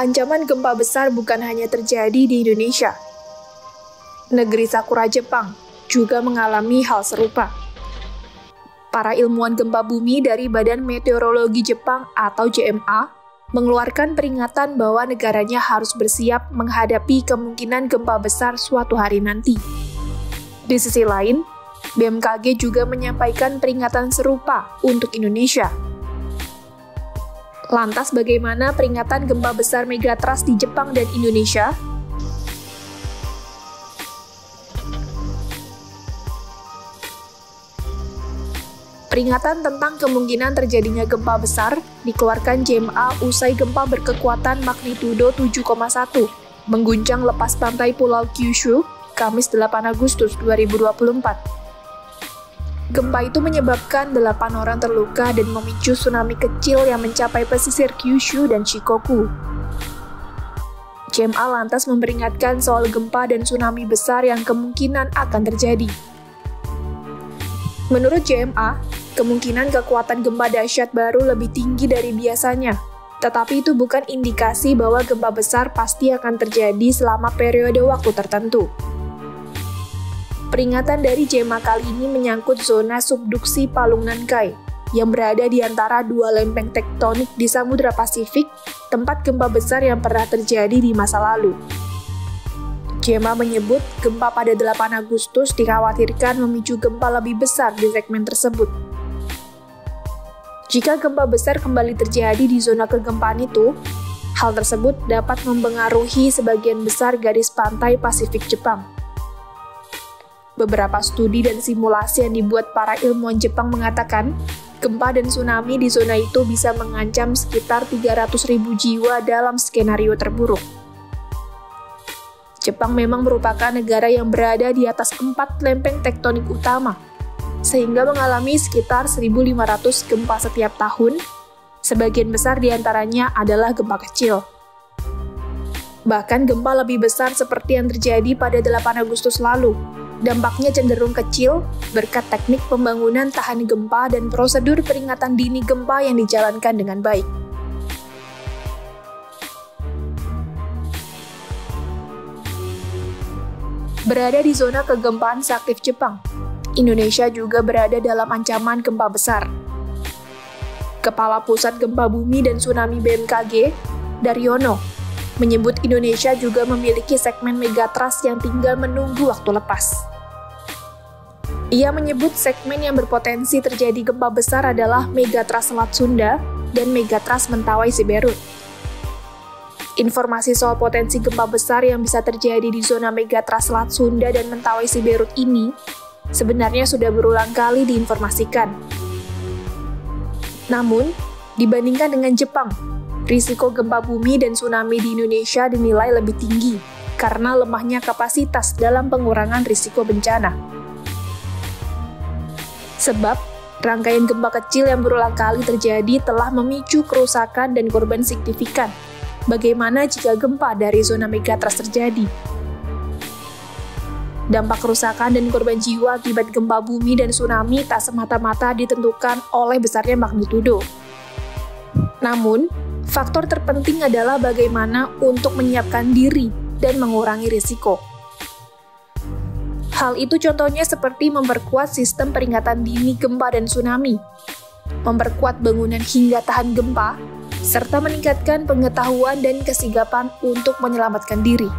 Ancaman gempa besar bukan hanya terjadi di Indonesia. Negeri Sakura Jepang juga mengalami hal serupa. Para ilmuwan gempa bumi dari Badan Meteorologi Jepang atau JMA mengeluarkan peringatan bahwa negaranya harus bersiap menghadapi kemungkinan gempa besar suatu hari nanti. Di sisi lain, BMKG juga menyampaikan peringatan serupa untuk Indonesia. Lantas bagaimana peringatan gempa besar megatrust di Jepang dan Indonesia? Peringatan tentang kemungkinan terjadinya gempa besar dikeluarkan JMA usai gempa berkekuatan magnitudo 7,1 mengguncang lepas pantai Pulau Kyushu, Kamis 8 Agustus 2024. Gempa itu menyebabkan 8 orang terluka dan memicu tsunami kecil yang mencapai pesisir Kyushu dan Shikoku. JMA lantas memperingatkan soal gempa dan tsunami besar yang kemungkinan akan terjadi. Menurut JMA, kemungkinan kekuatan gempa dahsyat baru lebih tinggi dari biasanya, tetapi itu bukan indikasi bahwa gempa besar pasti akan terjadi selama periode waktu tertentu. Peringatan dari JMA kali ini menyangkut zona subduksi Palung Nankai yang berada di antara dua lempeng tektonik di Samudra Pasifik, tempat gempa besar yang pernah terjadi di masa lalu. JMA menyebut gempa pada 8 Agustus dikhawatirkan memicu gempa lebih besar di segmen tersebut. Jika gempa besar kembali terjadi di zona kegempaan itu, hal tersebut dapat mempengaruhi sebagian besar garis pantai Pasifik Jepang. Beberapa studi dan simulasi yang dibuat para ilmuwan Jepang mengatakan, gempa dan tsunami di zona itu bisa mengancam sekitar 300.000 jiwa dalam skenario terburuk. Jepang memang merupakan negara yang berada di atas 4 lempeng tektonik utama, sehingga mengalami sekitar 1.500 gempa setiap tahun, sebagian besar diantaranya adalah gempa kecil. Bahkan gempa lebih besar seperti yang terjadi pada 8 Agustus lalu, dampaknya cenderung kecil berkat teknik pembangunan tahan gempa dan prosedur peringatan dini gempa yang dijalankan dengan baik. Berada di zona kegempaan seaktif Jepang, Indonesia juga berada dalam ancaman gempa besar. Kepala Pusat Gempa Bumi dan Tsunami BMKG, Daryono, menyebut Indonesia juga memiliki segmen megatrust yang tinggal menunggu waktu lepas. Ia menyebut segmen yang berpotensi terjadi gempa besar adalah megatrust Selat Sunda dan megatrust Mentawai Siberut. Informasi soal potensi gempa besar yang bisa terjadi di zona megatrust Selat Sunda dan Mentawai Siberut ini sebenarnya sudah berulang kali diinformasikan. Namun, dibandingkan dengan Jepang, risiko gempa bumi dan tsunami di Indonesia dinilai lebih tinggi karena lemahnya kapasitas dalam pengurangan risiko bencana. Sebab, rangkaian gempa kecil yang berulang kali terjadi telah memicu kerusakan dan korban signifikan. Bagaimana jika gempa dari zona megatrust terjadi? Dampak kerusakan dan korban jiwa akibat gempa bumi dan tsunami tak semata-mata ditentukan oleh besarnya magnitudo. Namun, faktor terpenting adalah bagaimana untuk menyiapkan diri dan mengurangi risiko. Hal itu contohnya seperti memperkuat sistem peringatan dini gempa dan tsunami, memperkuat bangunan hingga tahan gempa, serta meningkatkan pengetahuan dan kesigapan untuk menyelamatkan diri.